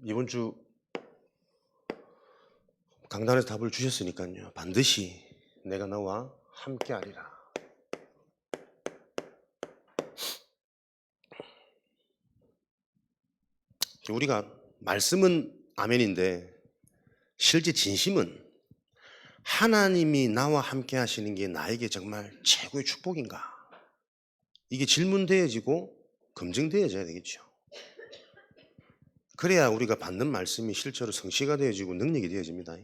이번 주 강단에서 답을 주셨으니까요. 반드시 내가 너와 함께하리라. 우리가 말씀은 아멘인데 실제 진심은 하나님이 나와 함께 하시는 게 나에게 정말 최고의 축복인가? 이게 질문되어지고 검증되어져야 되겠죠. 그래야 우리가 받는 말씀이 실제로 성취가 되어지고 능력이 되어집니다.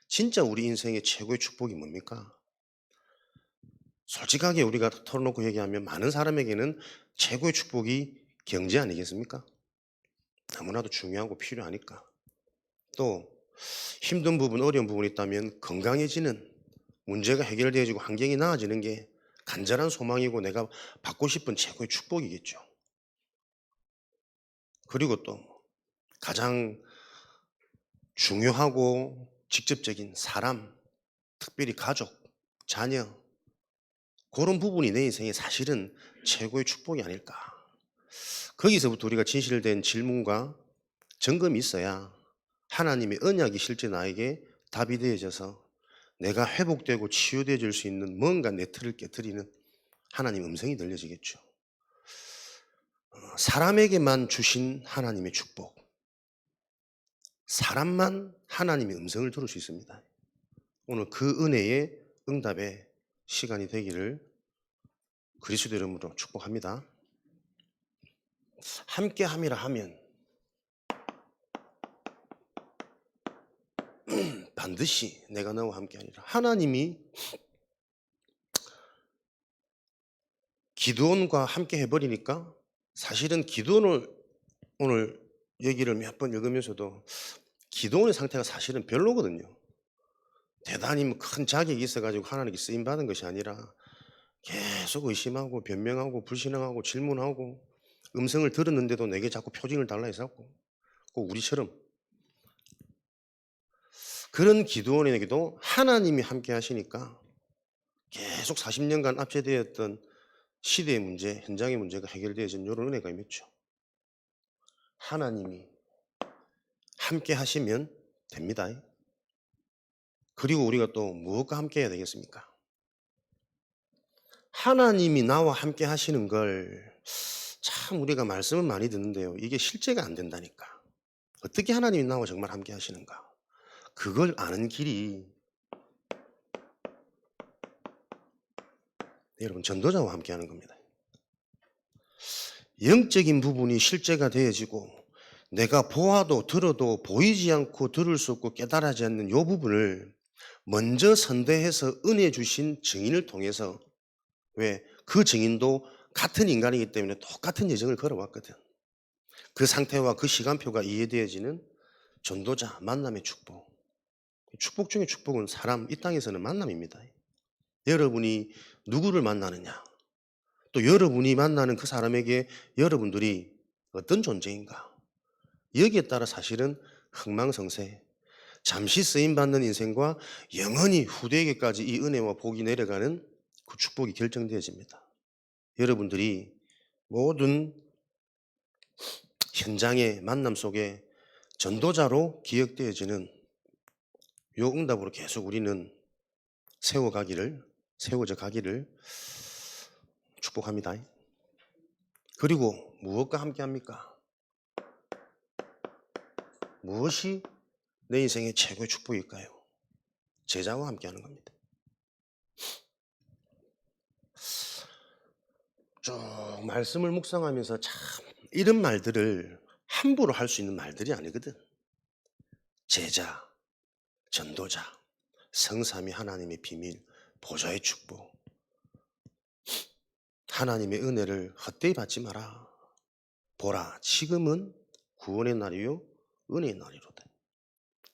진짜 우리 인생의 최고의 축복이 뭡니까? 솔직하게 우리가 털어놓고 얘기하면 많은 사람에게는 최고의 축복이 경제 아니겠습니까? 너무나도 중요하고 필요하니까. 또 힘든 부분, 어려운 부분이 있다면 건강해지는, 문제가 해결되어지고 환경이 나아지는 게 간절한 소망이고 내가 받고 싶은 최고의 축복이겠죠. 그리고 또 가장 중요하고 직접적인 사람, 특별히 가족, 자녀, 그런 부분이 내 인생에 사실은 최고의 축복이 아닐까. 거기서부터 우리가 진실된 질문과 점검이 있어야 하나님의 언약이 실제 나에게 답이 되어져서 내가 회복되고 치유되어질 수 있는 뭔가 내 틀을 깨트리는 하나님 음성이 들려지겠죠. 사람에게만 주신 하나님의 축복. 사람만 하나님의 음성을 들을 수 있습니다. 오늘 그 은혜의 응답의 시간이 되기를 그리스도 이름으로 축복합니다. 함께함이라 하면 반드시 내가 너와 함께하리라. 하나님이 기드온과 함께 해버리니까 사실은 기드온을 오늘 얘기를 몇 번 읽으면서도 기드온의 상태가 사실은 별로거든요. 대단히 큰 자격이 있어가지고 하나님께 쓰임받은 것이 아니라 계속 의심하고 변명하고 불신앙하고 질문하고 음성을 들었는데도 내게 자꾸 표징을 달라 했었고 꼭 우리처럼 그런 기드온에게도 하나님이 함께 하시니까 계속 40년간 압제되었던 시대의 문제, 현장의 문제가 해결되어진 이런 은혜가 있죠. 하나님이 함께 하시면 됩니다. 그리고 우리가 또 무엇과 함께 해야 되겠습니까? 하나님이 나와 함께 하시는 걸 참 우리가 말씀은 많이 듣는데요. 이게 실제가 안 된다니까. 어떻게 하나님이 나와 정말 함께 하시는가? 그걸 아는 길이 여러분 전도자와 함께 하는 겁니다. 영적인 부분이 실제가 되어지고 내가 보아도 들어도 보이지 않고 들을 수 없고 깨달아지 않는 이 부분을 먼저 선대해서 은혜 주신 증인을 통해서 왜? 그 증인도 같은 인간이기 때문에 똑같은 여정을 걸어왔거든. 그 상태와 그 시간표가 이해되어지는 전도자 만남의 축복. 축복 중에 축복은 사람 이 땅에서는 만남입니다. 여러분이 누구를 만나느냐 또 여러분이 만나는 그 사람에게 여러분들이 어떤 존재인가 여기에 따라 사실은 흥망성쇠 잠시 쓰임받는 인생과 영원히 후대에게까지 이 은혜와 복이 내려가는 그 축복이 결정되어집니다. 여러분들이 모든 현장의 만남 속에 전도자로 기억되어지는 요 응답으로 계속 우리는 세워져 가기를 축복합니다. 그리고 무엇과 함께 합니까? 무엇이 내 인생의 최고의 축복일까요? 제자와 함께 하는 겁니다. 쭉 말씀을 묵상하면서 참 이런 말들을 함부로 할 수 있는 말들이 아니거든. 제자, 전도자, 성삼위 하나님의 비밀, 보좌의 축복. 하나님의 은혜를 헛되이 받지 마라. 보라, 지금은 구원의 날이요 은혜의 날이로다.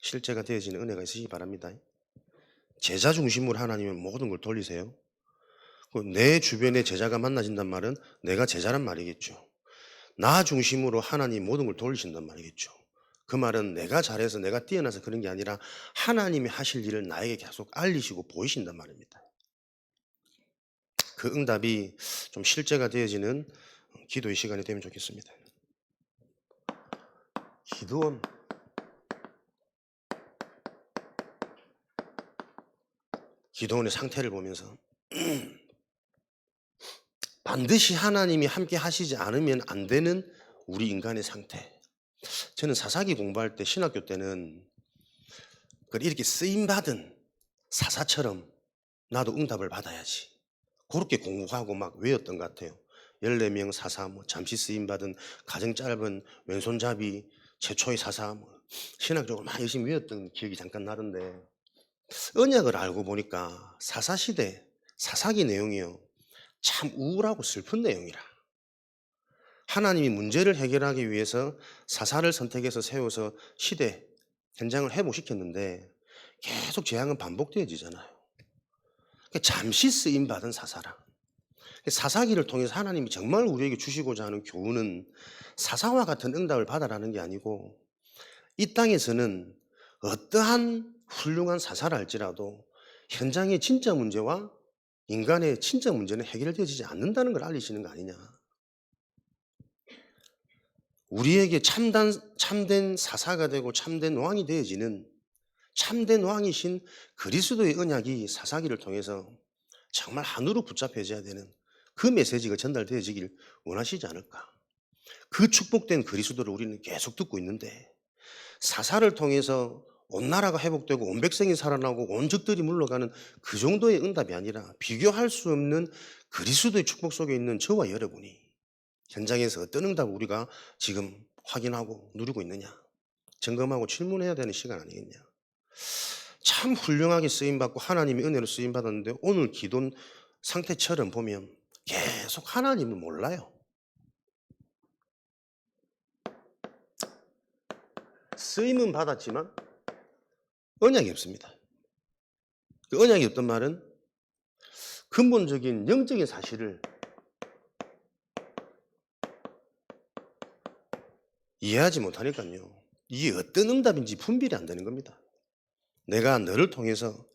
실제가 되어지는 은혜가 있으시기 바랍니다. 제자 중심으로 하나님의 모든 걸 돌리세요. 내 주변에 제자가 만나진단 말은 내가 제자란 말이겠죠. 나 중심으로 하나님 모든 걸 돌리신단 말이겠죠. 그 말은 내가 잘해서 내가 뛰어나서 그런 게 아니라 하나님이 하실 일을 나에게 계속 알리시고 보이신단 말입니다. 그 응답이 좀 실제가 되어지는 기도의 시간이 되면 좋겠습니다. 기도원 기도원의 상태를 보면서 반드시 하나님이 함께 하시지 않으면 안 되는 우리 인간의 상태. 저는 사사기 공부할 때 신학교 때는 이렇게 쓰임받은 사사처럼 나도 응답을 받아야지. 그렇게 공부하고 막 외웠던 것 같아요. 14명 사사, 뭐 잠시 쓰임받은 가정 짧은 왼손잡이, 최초의 사사, 뭐 신학적으로 막 열심히 외웠던 기억이 잠깐 나던데 언약을 알고 보니까 사사시대, 사사기 내용이요. 참 우울하고 슬픈 내용이라. 하나님이 문제를 해결하기 위해서 사사를 선택해서 세워서 시대, 현장을 회복시켰는데 계속 재앙은 반복되어지잖아요. 잠시 쓰임받은 사사라. 사사기를 통해서 하나님이 정말 우리에게 주시고자 하는 교훈은 사사와 같은 응답을 받아라는 게 아니고 이 땅에서는 어떠한 훌륭한 사사라 할지라도 현장의 진짜 문제와 인간의 진짜 문제는 해결되지 않는다는 걸 알리시는 거 아니냐. 우리에게 참된 사사가 되고 참된 왕이 되어지는 참된 왕이신 그리스도의 언약이 사사기를 통해서 정말 한으로 붙잡혀져야 되는 그 메시지가 전달되어지길 원하시지 않을까. 그 축복된 그리스도를 우리는 계속 듣고 있는데 사사를 통해서 온 나라가 회복되고 온 백성이 살아나고 온 적들이 물러가는 그 정도의 응답이 아니라 비교할 수 없는 그리스도의 축복 속에 있는 저와 여러분이 현장에서 어떤 응답을 우리가 지금 확인하고 누리고 있느냐 점검하고 질문해야 되는 시간 아니겠냐. 참 훌륭하게 쓰임받고 하나님의 은혜로 쓰임받았는데 오늘 기도 상태처럼 보면 계속 하나님을 몰라요. 쓰임은 받았지만 언약이 없습니다. 그 언약이 없단 말은 근본적인 영적인 사실을 이해하지 못하니까요. 이게 어떤 응답인지 분별이 안 되는 겁니다. 내가 너를 통해서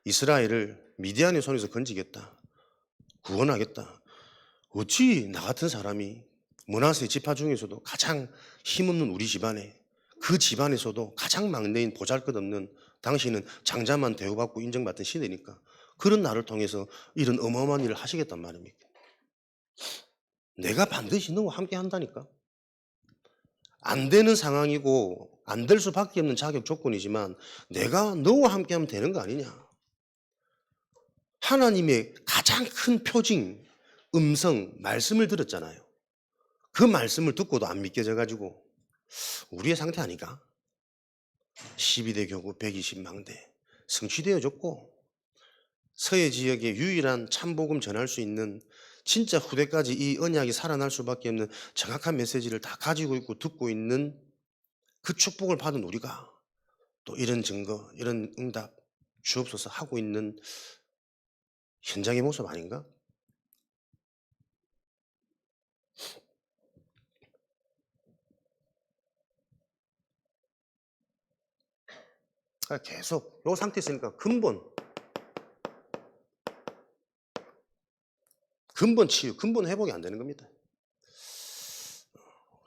이스라엘을 미디안의 손에서 건지겠다. 구원하겠다. 어찌 나 같은 사람이 므낫세 지파 중에서도 가장 힘없는 우리 집안에 그 집안에서도 가장 막내인 보잘것없는 당신은 장자만 대우받고 인정받던 시대니까 그런 나를 통해서 이런 어마어마한 일을 하시겠단 말입니까? 내가 반드시 너와 함께 한다니까. 안 되는 상황이고 안 될 수밖에 없는 자격 조건이지만 내가 너와 함께하면 되는 거 아니냐. 하나님의 가장 큰 표징, 음성, 말씀을 들었잖아요. 그 말씀을 듣고도 안 믿겨져 가지고 우리의 상태 아닌가? 12대 교구 120망대 성취되어졌고 서해 지역의 유일한 참복음 전할 수 있는 진짜 후대까지 이 언약이 살아날 수밖에 없는 정확한 메시지를 다 가지고 있고 듣고 있는 그 축복을 받은 우리가 또 이런 증거, 이런 응답 주옵소서 하고 있는 현장의 모습 아닌가? 계속 이 상태 있으니까 근본 치유, 근본 회복이 안 되는 겁니다.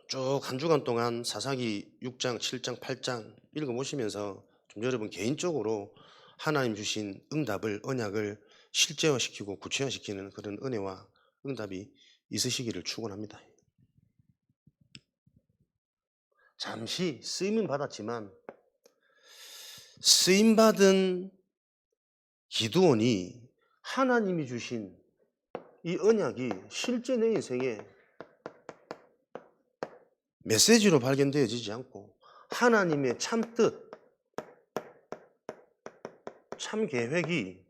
쭉 한 주간 동안 사사기 6장, 7장, 8장 읽어보시면서 좀 여러분 개인적으로 하나님 주신 응답을, 언약을 실제화시키고 구체화시키는 그런 은혜와 응답이 있으시기를 축원합니다. 잠시 쓰임은 받았지만 쓰임받은 기드온이 하나님이 주신 이 언약이 실제 내 인생에 메시지로 발견되어지지 않고 하나님의 참 뜻, 참 계획이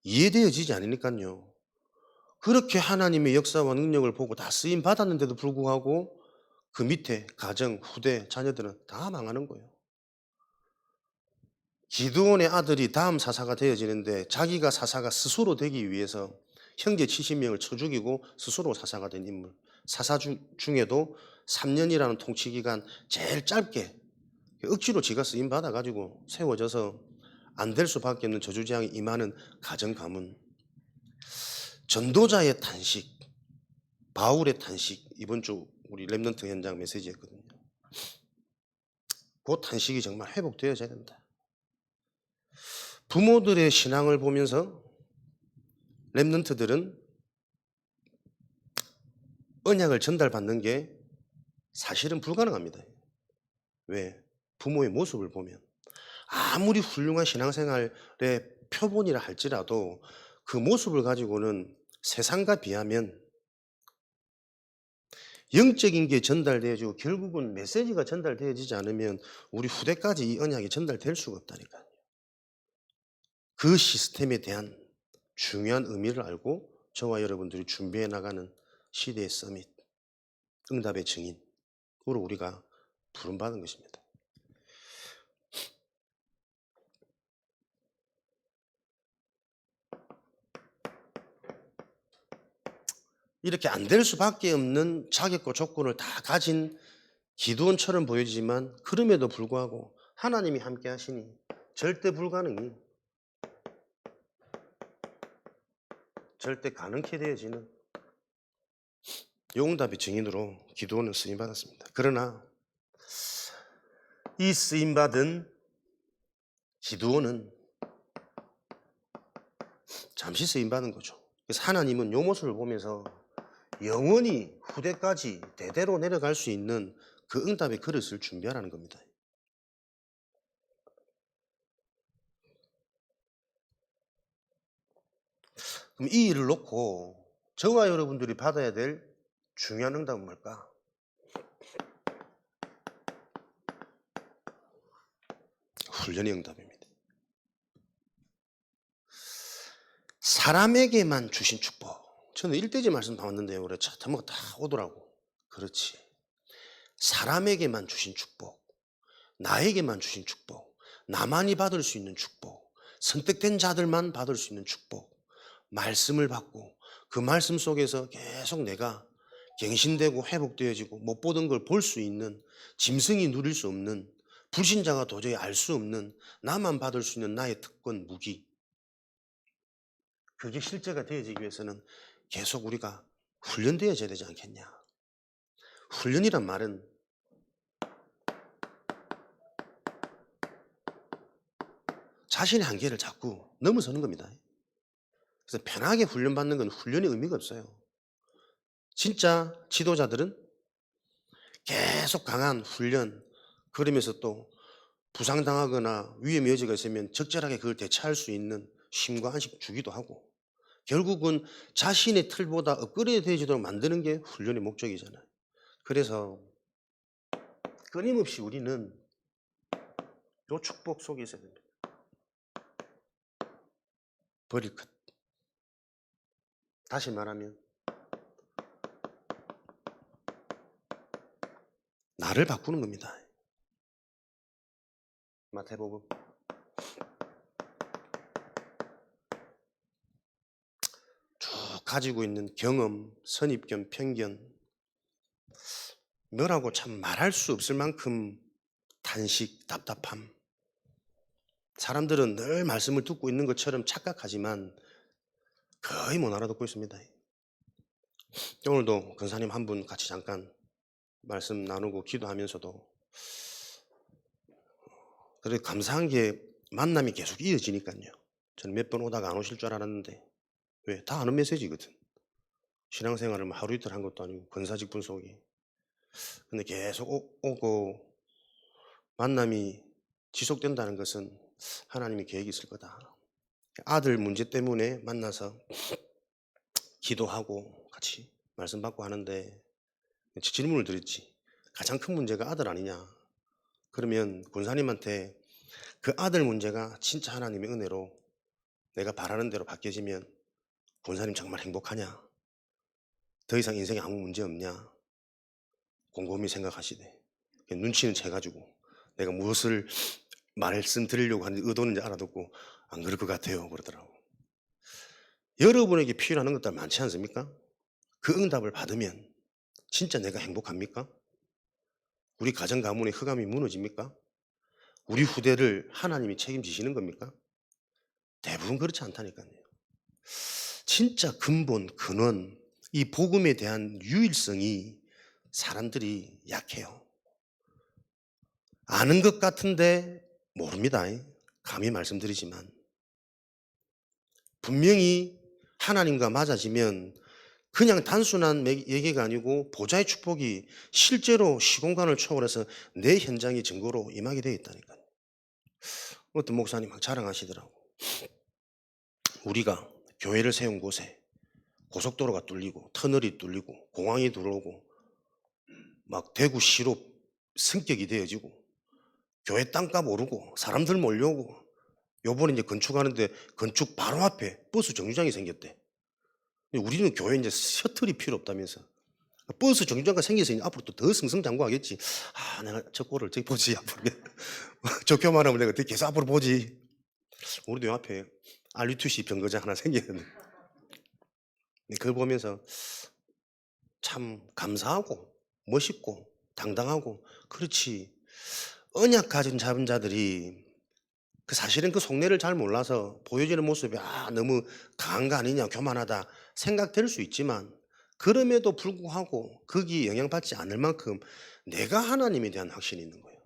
이해되어지지 않으니까요. 그렇게 하나님의 역사와 능력을 보고 다 쓰임 받았는데도 불구하고 그 밑에 가정, 후대, 자녀들은 다 망하는 거예요. 기드온의 아들이 다음 사사가 되어지는데 자기가 사사가 스스로 되기 위해서 형제 70명을 쳐 죽이고 스스로 사사가 된 인물. 사사 중에도 3년이라는 통치기간 제일 짧게 억지로 지가 쓰임 받아가지고 세워져서 안 될 수밖에 없는 저주재앙이 임하는 가정 가문. 전도자의 탄식, 바울의 탄식. 이번 주 우리 랩넌트 현장 메시지였거든요. 그 탄식이 정말 회복되어져야 된다. 부모들의 신앙을 보면서 렘넌트들은 언약을 전달받는 게 사실은 불가능합니다. 왜? 부모의 모습을 보면 아무리 훌륭한 신앙생활의 표본이라 할지라도 그 모습을 가지고는 세상과 비하면 영적인 게 전달되어지고 결국은 메시지가 전달되어지지 않으면 우리 후대까지 이 언약이 전달될 수가 없다니까요. 그 시스템에 대한 중요한 의미를 알고 저와 여러분들이 준비해 나가는 시대의 서밋, 응답의 증인으로 우리가 부름받은 것입니다. 이렇게 안 될 수밖에 없는 자격과 조건을 다 가진 기드온처럼 보이지만 그럼에도 불구하고 하나님이 함께 하시니 절대 불가능이 절대 가능케 되어지는 용답의 증인으로 기드온은 쓰임받았습니다. 그러나 이 쓰임받은 기드온은 잠시 쓰임받은 거죠. 그래서 하나님은 요 모습을 보면서 영원히 후대까지 대대로 내려갈 수 있는 그 응답의 그릇을 준비하라는 겁니다. 그럼 이 일을 놓고 저와 여러분들이 받아야 될 중요한 응답은 뭘까? 훈련의 응답입니다. 사람에게만 주신 축복. 저는 일대지 말씀 나왔는데요. 그래, 뭐가 다 오더라고. 그렇지. 사람에게만 주신 축복. 나에게만 주신 축복. 나만이 받을 수 있는 축복. 선택된 자들만 받을 수 있는 축복. 말씀을 받고 그 말씀 속에서 계속 내가 갱신되고 회복되어지고 못 보던 걸 볼 수 있는, 짐승이 누릴 수 없는, 불신자가 도저히 알 수 없는, 나만 받을 수 있는 나의 특권, 무기. 그게 실제가 되어지기 위해서는 계속 우리가 훈련되어져야 되지 않겠냐. 훈련이란 말은 자신의 한계를 자꾸 넘어서는 겁니다. 그래서 편하게 훈련받는 건 훈련의 의미가 없어요. 진짜 지도자들은 계속 강한 훈련, 그러면서 또 부상당하거나 위험의 여지가 있으면 적절하게 그걸 대처할 수 있는 쉼과 안식 주기도 하고, 결국은 자신의 틀보다 업그레이드 되지도록 만드는 게 훈련의 목적이잖아요. 그래서 끊임없이 우리는 요 축복 속에 있어야 됩니다. 버릴 것. 다시 말하면 나를 바꾸는 겁니다. 마태복음 쭉 가지고 있는 경험, 선입견, 편견, 뭐라고 참 말할 수 없을 만큼 탄식, 답답함. 사람들은 늘 말씀을 듣고 있는 것처럼 착각하지만 거의 못 알아듣고 있습니다. 오늘도 권사님 한 분 같이 잠깐 말씀 나누고 기도하면서도 그래 감사한 게 만남이 계속 이어지니까요. 저는 몇 번 오다가 안 오실 줄 알았는데 왜? 다 아는 메시지거든. 신앙생활을 하루 이틀 한 것도 아니고 권사직 분속이. 근데 계속 오고 만남이 지속된다는 것은 하나님이 계획이 있을 거다. 아들 문제 때문에 만나서 기도하고 같이 말씀 받고 하는데 질문을 드렸지. 가장 큰 문제가 아들 아니냐. 그러면 권사님한테 그 아들 문제가 진짜 하나님의 은혜로 내가 바라는 대로 바뀌어지면 권사님 정말 행복하냐? 더 이상 인생에 아무 문제 없냐? 곰곰이 생각하시대. 눈치는 채가지고 내가 무엇을 말씀드리려고 하는 의도는 알아듣고 안 그럴 것 같아요 그러더라고. 여러분에게 필요한 것들 많지 않습니까? 그 응답을 받으면 진짜 내가 행복합니까? 우리 가정 가문의 흑암이 무너집니까? 우리 후대를 하나님이 책임지시는 겁니까? 대부분 그렇지 않다니까요. 진짜 근본, 근원, 이 복음에 대한 유일성이 사람들이 약해요. 아는 것 같은데 모릅니다. 감히 말씀드리지만 분명히 하나님과 맞아지면 그냥 단순한 얘기가 아니고 보좌의 축복이 실제로 시공간을 초월해서 내 현장의 증거로 임하게 되어 있다니까요. 어떤 목사님 막 자랑하시더라고. 우리가 교회를 세운 곳에 고속도로가 뚫리고 터널이 뚫리고 공항이 들어오고 막 대구시로 승격이 되어지고 교회 땅값 오르고 사람들 몰려오고 요번에 이제 건축하는데 건축 바로 앞에 버스 정류장이 생겼대. 우리는 교회 이제 셔틀이 필요 없다면서 버스 정류장가 생겨서 이제 앞으로 또 더 승승장구하겠지. 아, 내가 저 꼴을 저기 보지 앞으로. 좋게 말하면 내가 어떻게 계속 앞으로 보지. 우리도 요 앞에 RUTC 병거장 하나 생기는데 그걸 보면서 참 감사하고 멋있고 당당하고 그렇지. 언약 가진 잡은 자들이 그 사실은 그 속내를 잘 몰라서 보여지는 모습이 너무 강한 거 아니냐 교만하다 생각될 수 있지만 그럼에도 불구하고 거기 영향받지 않을 만큼 내가 하나님에 대한 확신이 있는 거예요.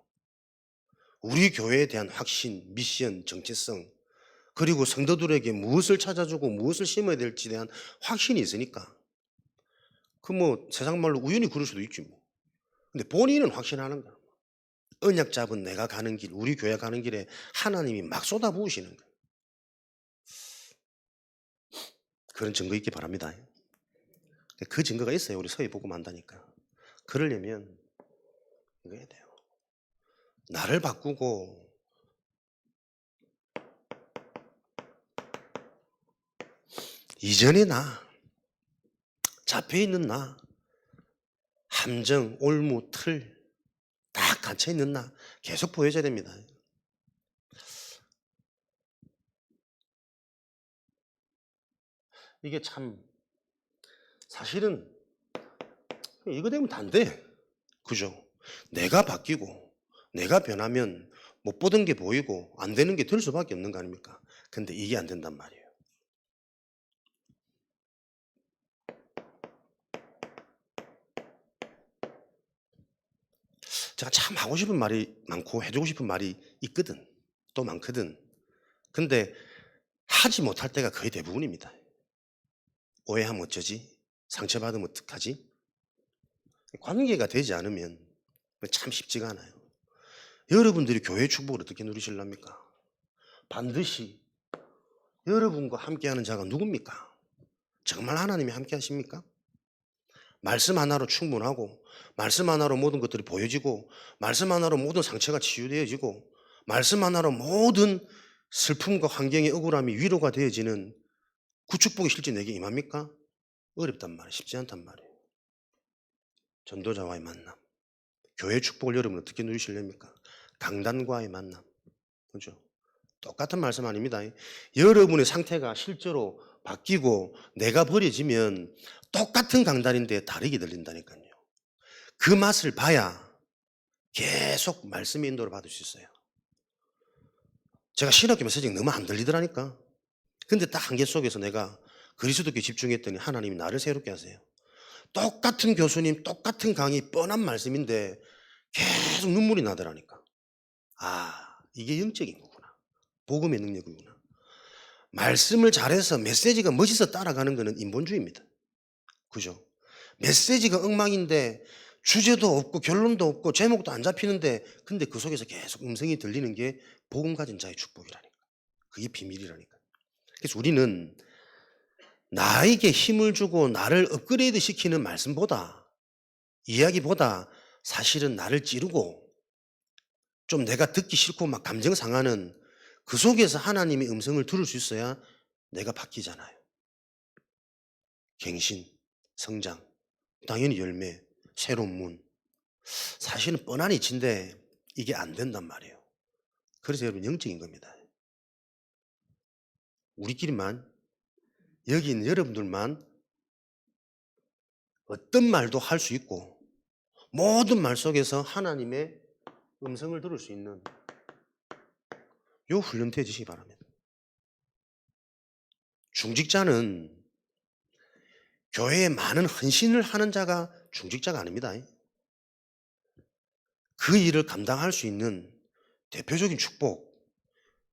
우리 교회에 대한 확신, 미션, 정체성 그리고 성도들에게 무엇을 찾아주고 무엇을 심어야 될지에 대한 확신이 있으니까 그 뭐 세상 말로 우연히 그럴 수도 있지 뭐. 근데 본인은 확신하는 거야. 언약 잡은 내가 가는 길, 우리 교회 가는 길에 하나님이 막 쏟아부으시는 거예요. 그런 증거 있기 바랍니다. 그 증거가 있어요. 우리 서희 복음 한다니까. 그러려면 이거 해야 돼요. 나를 바꾸고 이전의 나, 잡혀있는 나, 함정, 올무, 틀 딱 갇혀있는 나 계속 보여줘야 됩니다. 이게 참 사실은 이거 되면 다 안 돼. 그죠? 내가 바뀌고 내가 변하면 못 보던 게 보이고 안 되는 게 될 수밖에 없는 거 아닙니까? 근데 이게 안 된단 말이에요. 제가 참 하고 싶은 말이 많고 해주고 싶은 말이 있거든. 또 많거든. 근데 하지 못할 때가 거의 대부분입니다. 오해하면 어쩌지? 상처받으면 어떡하지? 관계가 되지 않으면 참 쉽지가 않아요. 여러분들이 교회 축복을 어떻게 누리실랍니까? 반드시 여러분과 함께하는 자가 누굽니까? 정말 하나님이 함께 하십니까? 말씀 하나로 충분하고 말씀 하나로 모든 것들이 보여지고 말씀 하나로 모든 상처가 치유되어지고 말씀 하나로 모든 슬픔과 환경의 억울함이 위로가 되어지는 그 축복이 실제 내게 임합니까? 어렵단 말이에요. 쉽지 않단 말이에요. 전도자와의 만남. 교회 축복을 여러분 어떻게 누리실랍니까? 강단과의 만남. 그죠? 똑같은 말씀 아닙니다. 여러분의 상태가 실제로 바뀌고 내가 버려지면 똑같은 강단인데 다르게 들린다니까요. 그 맛을 봐야 계속 말씀의 인도를 받을 수 있어요. 제가 신학교 메시지가 너무 안 들리더라니까. 근데 딱 한계 속에서 내가 그리스도께 집중했더니 하나님이 나를 새롭게 하세요. 똑같은 교수님, 똑같은 강의, 뻔한 말씀인데 계속 눈물이 나더라니까. 아, 이게 영적인 거구나. 복음의 능력이구나. 말씀을 잘해서 메시지가 멋있어 따라가는 것은 인본주의입니다. 그죠? 메시지가 엉망인데 주제도 없고 결론도 없고 제목도 안 잡히는데 근데 그 속에서 계속 음성이 들리는 게 복음 가진 자의 축복이라니까. 그게 비밀이라니까. 그래서 우리는 나에게 힘을 주고 나를 업그레이드 시키는 말씀보다 이야기보다 사실은 나를 찌르고 좀 내가 듣기 싫고 막 감정 상하는 그 속에서 하나님의 음성을 들을 수 있어야 내가 바뀌잖아요. 갱신, 성장, 당연히 열매, 새로운 문. 사실은 뻔한 이치인데 이게 안 된단 말이에요. 그래서 여러분 영적인 겁니다. 우리끼리만 여기 있는 여러분들만 어떤 말도 할 수 있고 모든 말 속에서 하나님의 음성을 들을 수 있는 요 훈련 되어지시기 바랍니다. 중직자는 교회에 많은 헌신을 하는 자가 중직자가 아닙니다. 그 일을 감당할 수 있는 대표적인 축복,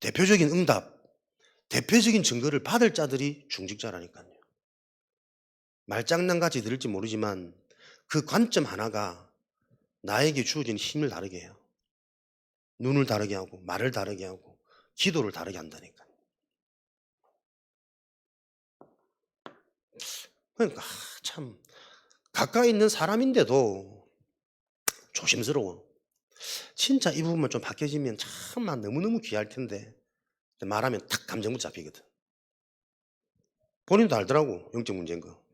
대표적인 응답, 대표적인 증거를 받을 자들이 중직자라니까요. 말장난같이 들을지 모르지만 그 관점 하나가 나에게 주어진 힘을 다르게 해요. 눈을 다르게 하고 말을 다르게 하고 기도를 다르게 한다니까요. 그러니까 참 가까이 있는 사람인데도 조심스러워. 진짜 이 부분만 좀 바뀌어지면 참만 너무너무 귀할 텐데 말하면 탁 감정부 잡히거든. 본인도 알더라고 영적 문제인 거.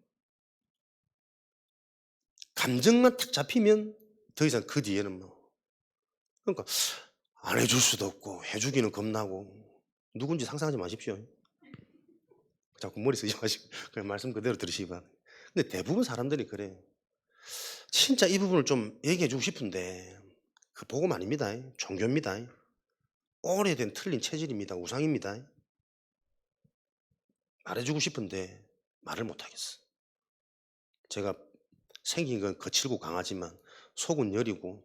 감정만 탁 잡히면 더 이상 그 뒤에는 뭐 그러니까 안 해줄 수도 없고 해주기는 겁나고 누군지 상상하지 마십시오. 자꾸 머리 쓰지 마시고 그냥 말씀 그대로 들으시기 바랍니다. 근데 대부분 사람들이 그래. 진짜 이 부분을 좀 얘기해 주고 싶은데 그 복음 아닙니다. 종교입니다. 오래된 틀린 체질입니다. 우상입니다. 말해주고 싶은데 말을 못하겠어. 제가 생긴 건 거칠고 강하지만 속은 여리고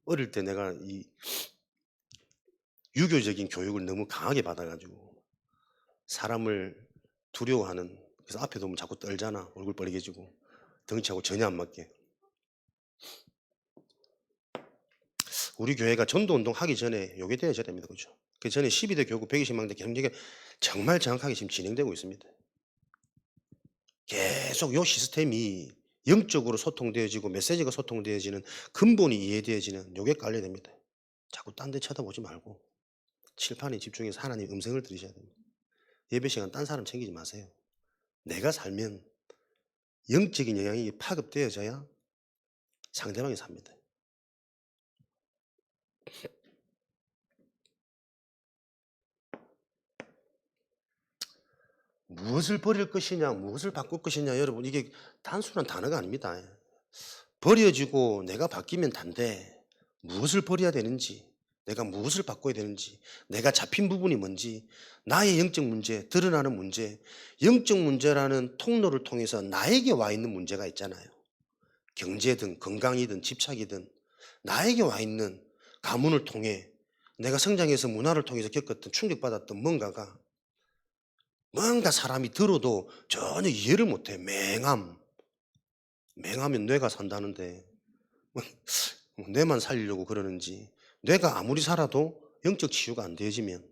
어릴 때 내가 이 유교적인 교육을 너무 강하게 받아가지고 사람을 두려워하는, 그래서 앞에 두면 자꾸 떨잖아. 얼굴 빨개지고 덩치하고 전혀 안 맞게. 우리 교회가 전도운동 하기 전에 요게 되어져야 됩니다. 그렇죠? 그 전에 12대 교구 120망대 경제가 정말 정확하게 지금 진행되고 있습니다. 계속 요 시스템이 영적으로 소통되어지고 메시지가 소통되어지는, 근본이 이해되어지는 요게 깔려야 됩니다. 자꾸 딴 데 쳐다보지 말고 칠판에 집중해서 하나님 음성을 들으셔야 됩니다. 예배 시간 딴 사람 챙기지 마세요. 내가 살면 영적인 영향이 파급되어져야 상대방이 삽니다. 무엇을 버릴 것이냐, 무엇을 바꿀 것이냐, 여러분 이게 단순한 단어가 아닙니다. 버려지고 내가 바뀌면 단데 무엇을 버려야 되는지, 내가 무엇을 바꿔야 되는지, 내가 잡힌 부분이 뭔지, 나의 영적 문제, 드러나는 문제, 영적 문제라는 통로를 통해서 나에게 와 있는 문제가 있잖아요. 경제든 건강이든 집착이든 나에게 와 있는 가문을 통해 내가 성장해서 문화를 통해서 겪었던 충격받았던 뭔가 사람이 들어도 전혀 이해를 못해. 맹하면 뇌가 산다는데 뇌만 살리려고 그러는지, 뇌가 아무리 살아도 영적 치유가 안 되어지면,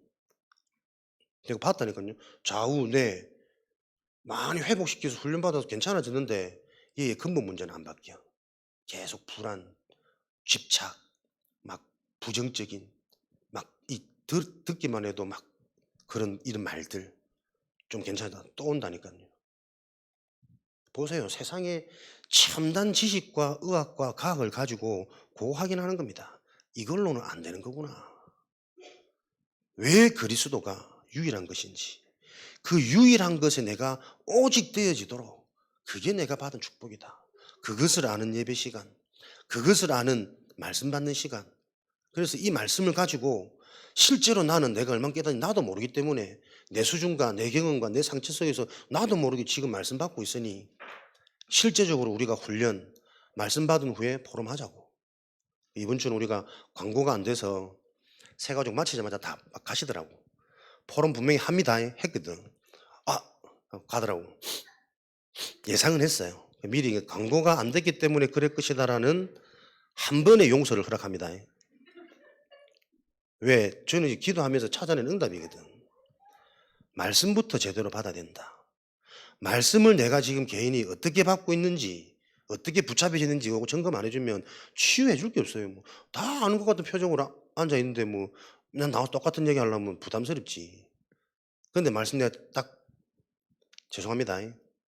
내가 봤다니까요. 좌우 뇌 많이 회복시켜서 훈련받아서 괜찮아지는데 얘의 근본 문제는 안 바뀌어. 계속 불안, 집착, 막 부정적인, 막 듣기만 해도 막 이런 말들 좀 괜찮다 또 온다니까요. 보세요. 세상에 첨단 지식과 의학과 과학을 가지고 확인하는 겁니다. 이걸로는 안 되는 거구나. 왜 그리스도가 유일한 것인지, 그 유일한 것에 내가 오직 되어지도록, 그게 내가 받은 축복이다. 그것을 아는 예배 시간, 그것을 아는 말씀 받는 시간. 그래서 이 말씀을 가지고 실제로 나는 내가 얼마나 깨닫는지 나도 모르기 때문에 내 수준과 내 경험과 내 상처 속에서 나도 모르게 지금 말씀 받고 있으니 실제적으로 우리가 훈련, 말씀 받은 후에 포럼하자고. 이번 주는 우리가 광고가 안 돼서 새 가족 마치자마자 다 막 가시더라고. 포럼 분명히 합니다 했거든. 아, 가더라고. 예상은 했어요. 미리 광고가 안 됐기 때문에 그럴 것이다라는 한 번의 용서를 허락합니다. 왜? 저는 기도하면서 찾아낸 응답이거든. 말씀부터 제대로 받아야 된다. 말씀을 내가 지금 개인이 어떻게 받고 있는지, 어떻게 붙잡혀지는지 하고 점검 안 해주면 치유해 줄 게 없어요. 뭐 다 아는 것 같은 표정으로 앉아 있는데 뭐 난 나와 똑같은 얘기 하려면 부담스럽지. 그런데 말씀 내가 딱, 죄송합니다.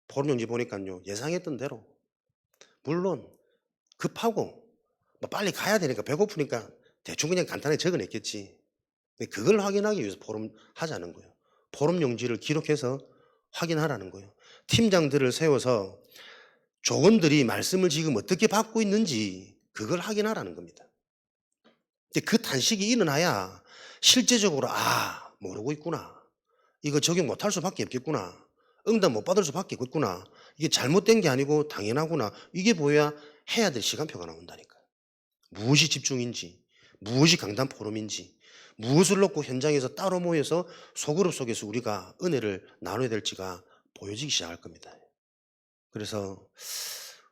포럼 용지 보니까요, 예상했던 대로, 물론 급하고 뭐 빨리 가야 되니까 배고프니까 대충 그냥 간단하게 적어냈겠지. 근데 그걸 확인하기 위해서 포럼 하자는 거예요. 포럼 용지를 기록해서 확인하라는 거예요. 팀장들을 세워서 조원들이 말씀을 지금 어떻게 받고 있는지 그걸 확인하라는 겁니다. 근데 그 단식이 일어나야 실제적으로 모르고 있구나. 이거 적용 못할 수밖에 없겠구나. 응답 못 받을 수밖에 없구나. 이게 잘못된 게 아니고 당연하구나. 이게 보여야 해야 될 시간표가 나온다니까. 무엇이 집중인지, 무엇이 강단 포럼인지, 무엇을 놓고 현장에서 따로 모여서 소그룹 속에서 우리가 은혜를 나눠야 될지가 보여지기 시작할 겁니다. 그래서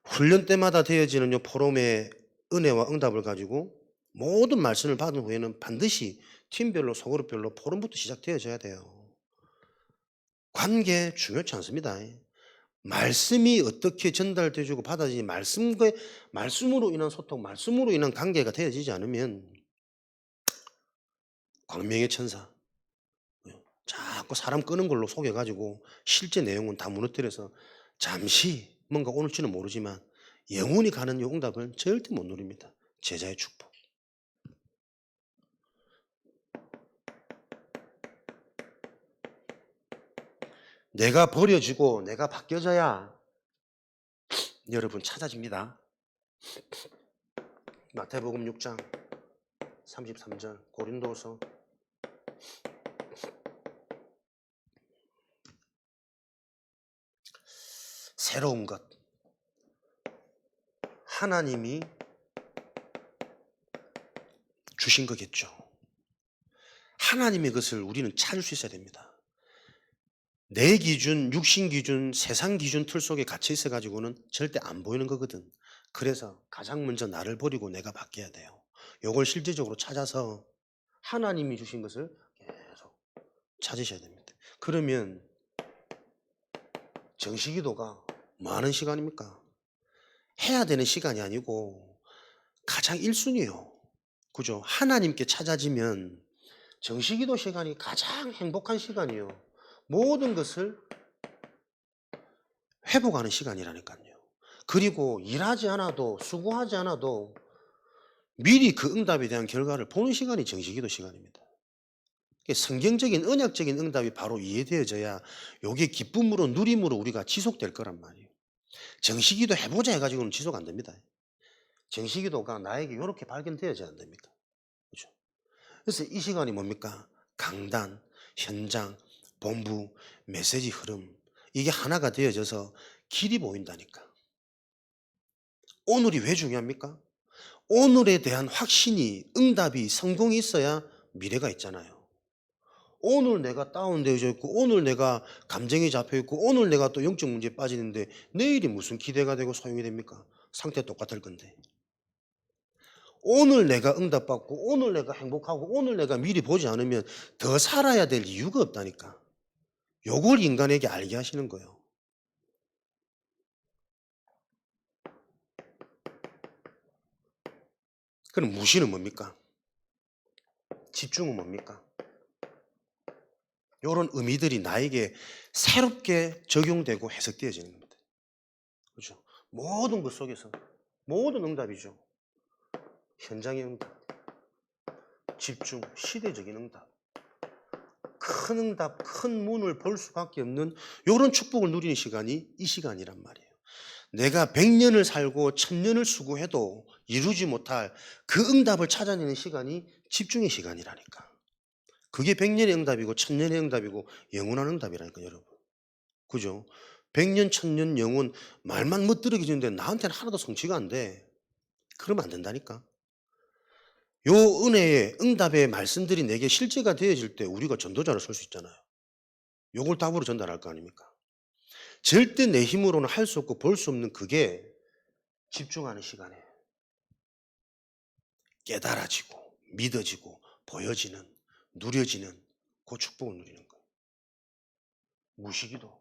훈련 때마다 되어지는 요 포럼의 은혜와 응답을 가지고 모든 말씀을 받은 후에는 반드시 팀별로 소그룹별로 포럼부터 시작되어져야 돼요. 관계 중요치 않습니다. 말씀이 어떻게 전달되어지고 받아지니 말씀으로 인한 소통, 말씀으로 인한 관계가 되어지지 않으면 광명의 천사 자꾸 사람 끄는 걸로 속여가지고 실제 내용은 다 무너뜨려서 잠시 뭔가 오늘지는 모르지만 영원히 가는 요 응답은 절대 못 누립니다. 제자의 축복. 내가 버려지고 내가 바뀌어져야 여러분 찾아집니다. 마태복음 6장 33절 고린도서 새로운 것 하나님이 주신 거겠죠. 하나님의 것을 우리는 찾을 수 있어야 됩니다. 내 기준, 육신 기준, 세상 기준 틀 속에 갇혀 있어 가지고는 절대 안 보이는 거거든. 그래서 가장 먼저 나를 버리고 내가 바뀌어야 돼요. 요걸 실제적으로 찾아서 하나님이 주신 것을 계속 찾으셔야 됩니다. 그러면 정시기도가 뭐 하는 시간입니까? 해야 되는 시간이 아니고 가장 1순위예요. 그죠? 하나님께 찾아지면 정시기도 시간이 가장 행복한 시간이에요. 모든 것을 회복하는 시간이라니까요. 그리고 일하지 않아도 수고하지 않아도 미리 그 응답에 대한 결과를 보는 시간이 정시기도 시간입니다. 성경적인 언약적인 응답이 바로 이해되어져야 이게 기쁨으로 누림으로 우리가 지속될 거란 말이에요. 정시기도 해보자 해가지고는 지속 안 됩니다. 정시기도가 나에게 이렇게 발견되어져야 안 됩니까? 그렇죠? 그래서 이 시간이 뭡니까? 강단, 현장, 본부, 메시지 흐름 이게 하나가 되어져서 길이 보인다니까. 오늘이 왜 중요합니까? 오늘에 대한 확신이 응답이 성공이 있어야 미래가 있잖아요. 오늘 내가 다운되어져 있고 오늘 내가 감정이 잡혀 있고 오늘 내가 또 영적 문제에 빠지는데 내일이 무슨 기대가 되고 소용이 됩니까? 상태 똑같을 건데. 오늘 내가 응답받고 오늘 내가 행복하고 오늘 내가 미리 보지 않으면 더 살아야 될 이유가 없다니까. 요걸 인간에게 알게 하시는 거예요. 그럼 무시는 뭡니까? 집중은 뭡니까? 요런 의미들이 나에게 새롭게 적용되고 해석되어지는 겁니다. 그렇죠? 모든 것 속에서 모든 응답이죠. 현장의 응답, 집중, 시대적인 응답, 큰 응답, 큰 문을 볼 수밖에 없는 요런 축복을 누리는 시간이 이 시간이란 말이에요. 내가 100년을 살고 1000년을 수고해도 이루지 못할 그 응답을 찾아내는 시간이 집중의 시간이라니까. 그게 100년의 응답이고 1000년의 응답이고 영원한 응답이라니까 여러분. 그죠? 100년, 1000년 영원 말만 멋들어지는데 나한테는 하나도 성취가 안 돼. 그러면 안 된다니까. 요 은혜의 응답의 말씀들이 내게 실제가 되어질 때 우리가 전도자로 설 수 있잖아요. 요걸 답으로 전달할 거 아닙니까? 절대 내 힘으로는 할 수 없고 볼 수 없는 그게 집중하는 시간에 깨달아지고 믿어지고 보여지는 누려지는 그 축복을 누리는 거예요. 무시기도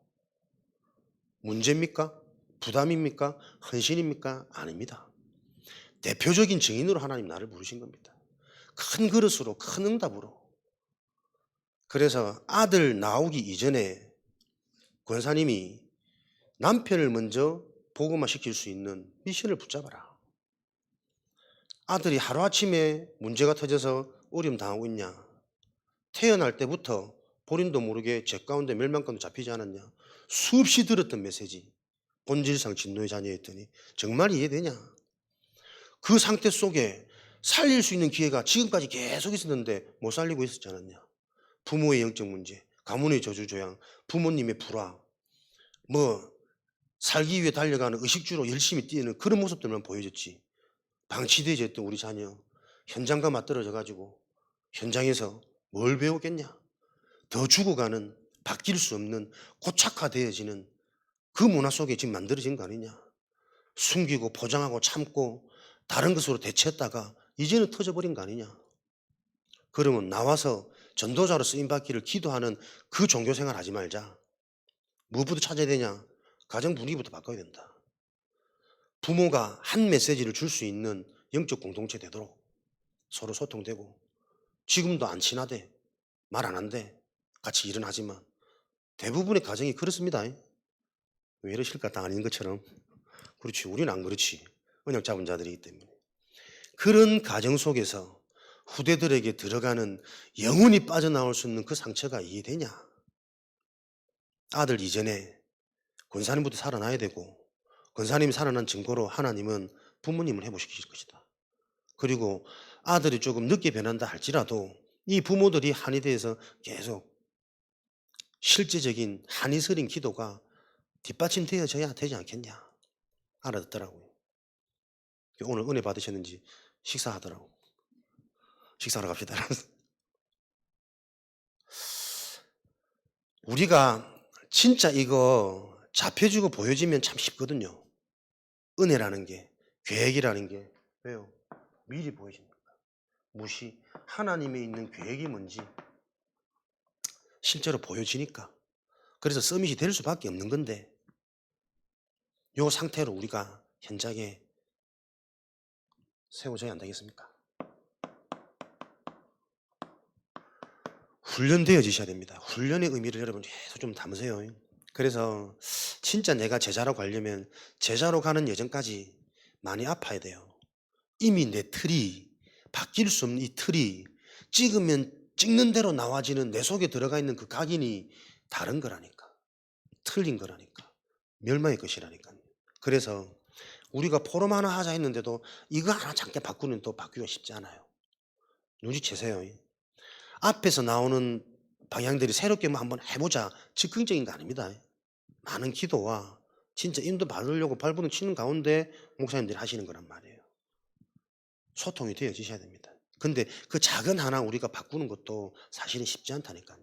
문제입니까? 부담입니까? 헌신입니까? 아닙니다. 대표적인 증인으로 하나님 나를 부르신 겁니다. 큰 그릇으로 큰 응답으로. 그래서 아들 나오기 이전에 권사님이 남편을 먼저 복음화 시킬 수 있는 미션을 붙잡아라. 아들이 하루아침에 문제가 터져서 어려움 당하고 있냐? 태어날 때부터 본인도 모르게 죄 가운데 멸망 가운데 잡히지 않았냐? 수없이 들었던 메시지. 본질상 진노의 자녀였더니 정말 이해되냐? 그 상태 속에 살릴 수 있는 기회가 지금까지 계속 있었는데 못 살리고 있었지 않았냐? 부모의 영적 문제, 가문의 저주조양, 부모님의 불화, 뭐 살기 위해 달려가는 의식주로 열심히 뛰는 그런 모습들만 보여줬지. 방치되어져 있던 우리 자녀, 현장과 맞들어져 가지고 현장에서 뭘 배우겠냐? 더 죽어가는 바뀔 수 없는 고착화되어지는 그 문화 속에 지금 만들어진 거 아니냐? 숨기고 포장하고 참고 다른 것으로 대체했다가 이제는 터져버린 거 아니냐? 그러면 나와서 전도자로 쓰임받기를 기도하는 그 종교생활 하지 말자. 무엇부터 찾아야 되냐? 가정 분위기부터 바꿔야 된다. 부모가 한 메시지를 줄 수 있는 영적 공동체 되도록 서로 소통되고, 지금도 안 친하대, 말 안 한대, 같이 일은 하지만 대부분의 가정이 그렇습니다. 왜 이러실까? 다 아닌 것처럼. 그렇지, 우리는 안 그렇지. 언약 잡은 자들이기 때문에. 그런 가정 속에서 후대들에게 들어가는 영원히 빠져나올 수 없는 그 상처가 이해되냐? 아들 이전에 권사님부터 살아나야 되고, 권사님이 살아난 증거로 하나님은 부모님을 회복시키실 것이다. 그리고 아들이 조금 늦게 변한다 할지라도 이 부모들이 한이 되어서 계속 실제적인 한이 서린 기도가 뒷받침되어져야 되지 않겠냐? 알아듣더라고요. 오늘 은혜 받으셨는지 식사하더라고. 식사하러 갑시다. 우리가 진짜 이거 잡혀주고 보여지면 참 쉽거든요. 은혜라는 게, 계획이라는 게. 왜요? 미리 보여집니다. 무시, 하나님의 있는 계획이 뭔지 실제로 보여지니까. 그래서 서밋이 될 수밖에 없는 건데, 이 상태로 우리가 현장에 세워져야 안 되겠습니까? 훈련되어지셔야 됩니다. 훈련의 의미를 여러분 계속 좀 담으세요. 그래서 진짜 내가 제자로 가려면 제자로 가는 여정까지 많이 아파야 돼요. 이미 내 틀이, 바뀔 수 없는 이 틀이 찍으면 찍는 대로 나와지는 내 속에 들어가 있는 그 각인이 다른 거라니까. 틀린 거라니까. 멸망의 것이라니까요. 그래서 우리가 포럼 하나 하자 했는데도 이거 하나 잠깐 바꾸는 또 바뀌기가 쉽지 않아요. 눈치채세요. 앞에서 나오는 방향들이 새롭게 뭐 한번 해보자, 즉흥적인 거 아닙니다. 많은 기도와 진짜 인도 받으려고 발버둥 치는 가운데 목사님들이 하시는 거란 말이에요. 소통이 되어지셔야 됩니다. 근데 그 작은 하나 우리가 바꾸는 것도 사실은 쉽지 않다니까요.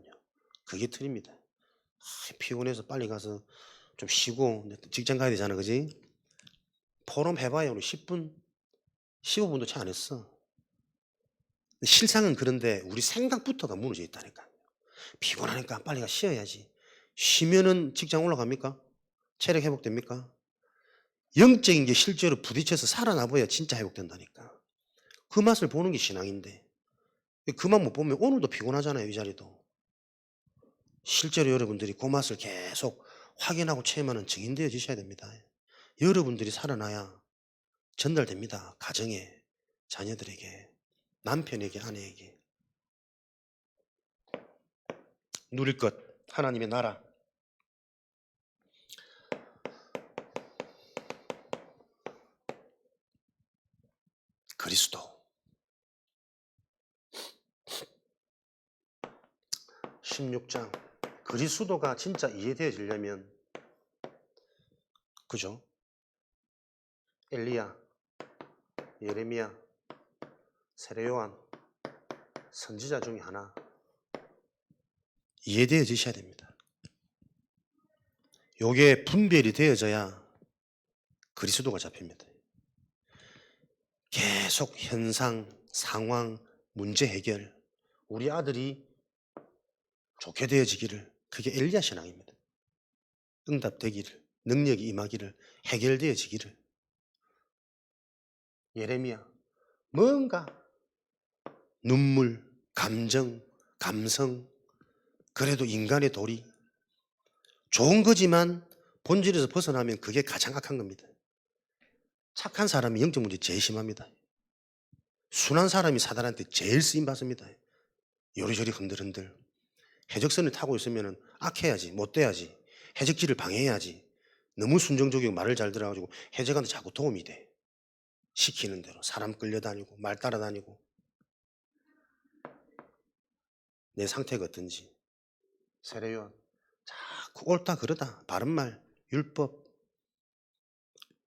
그게 틀입니다. 피곤해서 빨리 가서 좀 쉬고 직장 가야 되잖아, 그지? 포럼 해봐야 우리 10분, 15분도 채 안 했어. 실상은 그런데 우리 생각부터가 무너져 있다니까요. 피곤하니까 빨리 가 쉬어야지. 쉬면은 직장 올라갑니까? 체력 회복됩니까? 영적인 게 실제로 부딪혀서 살아나봐야 진짜 회복된다니까. 그 맛을 보는 게 신앙인데 그 맛 못 보면 오늘도 피곤하잖아요. 이 자리도. 실제로 여러분들이 그 맛을 계속 확인하고 체험하는 증인되어 지셔야 됩니다. 여러분들이 살아나야 전달됩니다. 가정에, 자녀들에게, 남편에게, 아내에게. 누릴 것, 하나님의 나라. 그리스도. 16장. 그리스도가 진짜 이해되어지려면, 그죠? 엘리야, 예레미야, 세례요한, 선지자 중에 하나 이해되어지셔야 됩니다. 요게 분별이 되어져야 그리스도가 잡힙니다. 계속 현상, 상황, 문제 해결, 우리 아들이 좋게 되어지기를, 그게 엘리야 신앙입니다. 응답되기를, 능력이 임하기를, 해결되어지기를. 예레미야, 뭔가 눈물, 감정, 감성, 그래도 인간의 도리, 좋은 거지만 본질에서 벗어나면 그게 가장 악한 겁니다. 착한 사람이 영적 문제 제일 심합니다. 순한 사람이 사단한테 제일 쓰임받습니다. 요리조리 흔들흔들. 해적선을 타고 있으면 악해야지, 못돼야지, 해적질을 방해해야지. 너무 순정적이고 말을 잘 들어가지고 해적한테 자꾸 도움이 돼. 시키는 대로 사람 끌려다니고 말 따라다니고. 내 상태가 어떤지. 세례요한 자꾸 옳다 그러다 바른말, 율법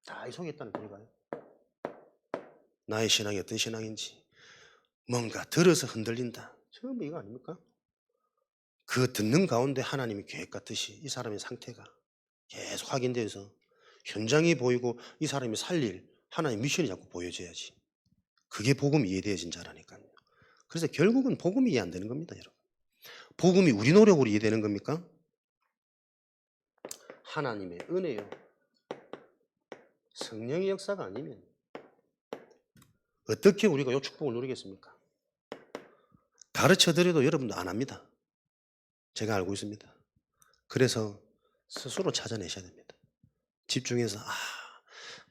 다 이 속에 있다는 거니까요. 나의 신앙이 어떤 신앙인지, 뭔가 들어서 흔들린다. 처음 이거 아닙니까? 그 듣는 가운데 하나님의 계획 같듯이 이 사람의 상태가 계속 확인돼서 현장이 보이고 이 사람이 살릴 하나님의 미션이 자꾸 보여져야지. 그게 복음이 이해되어진 자라니까요. 그래서 결국은 복음이 이해 안 되는 겁니다, 여러분. 복음이 우리 노력으로 이해되는 겁니까? 하나님의 은혜요. 성령의 역사가 아니면 어떻게 우리가 이 축복을 누리겠습니까? 가르쳐 드려도 여러분도 안 합니다. 제가 알고 있습니다. 그래서 스스로 찾아내셔야 됩니다. 집중해서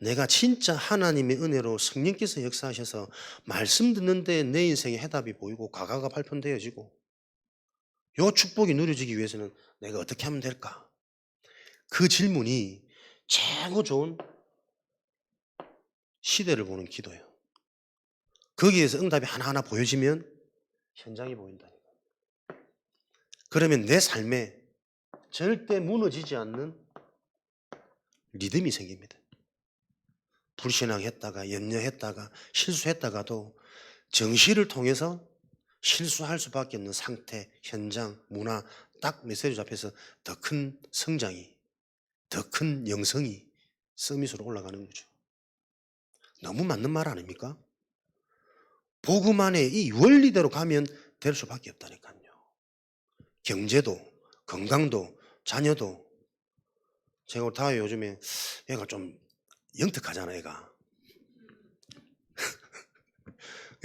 내가 진짜 하나님의 은혜로 성령께서 역사하셔서 말씀 듣는데 내 인생의 해답이 보이고 과거가 발견되어지고 이 축복이 누려지기 위해서는 내가 어떻게 하면 될까? 그 질문이 최고 좋은 시대를 보는 기도예요. 거기에서 응답이 하나하나 보여지면 현장이 보인다니까. 그러면 내 삶에 절대 무너지지 않는 리듬이 생깁니다. 불신앙했다가 염려했다가 실수했다가도 정시를 통해서 실수할 수밖에 없는 상태, 현장, 문화 딱 메시지 잡혀서 더 큰 성장이, 더 큰 영성이 서밋으로 올라가는 거죠. 너무 맞는 말 아닙니까? 복음 안에 이 원리대로 가면 될 수밖에 없다니까요. 경제도, 건강도, 자녀도. 제가 우리 다혜 요즘에 얘가 좀 영특하잖아, 얘가.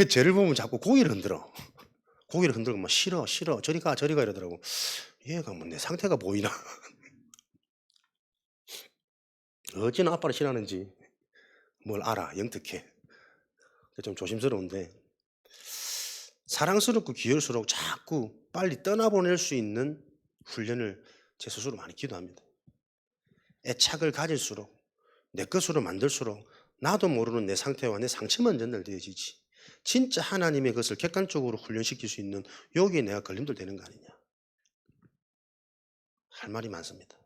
쟤를 보면 자꾸 고개를 흔들어. 고개를 흔들고 막 싫어, 저리 가 이러더라고. 얘가 뭐 내 상태가 보이나? 어찌나 아빠를 싫어하는지 뭘 알아, 영특해. 좀 조심스러운데 사랑스럽고 귀여울수록 자꾸 빨리 떠나보낼 수 있는 훈련을 제 스스로 많이 기도합니다. 애착을 가질수록 내 것으로 만들수록 나도 모르는 내 상태와 내 상처만 전달되어지지 진짜 하나님의 것을 객관적으로 훈련시킬 수 있는 여기에 내가 걸림돌 되는 거 아니냐. 할 말이 많습니다.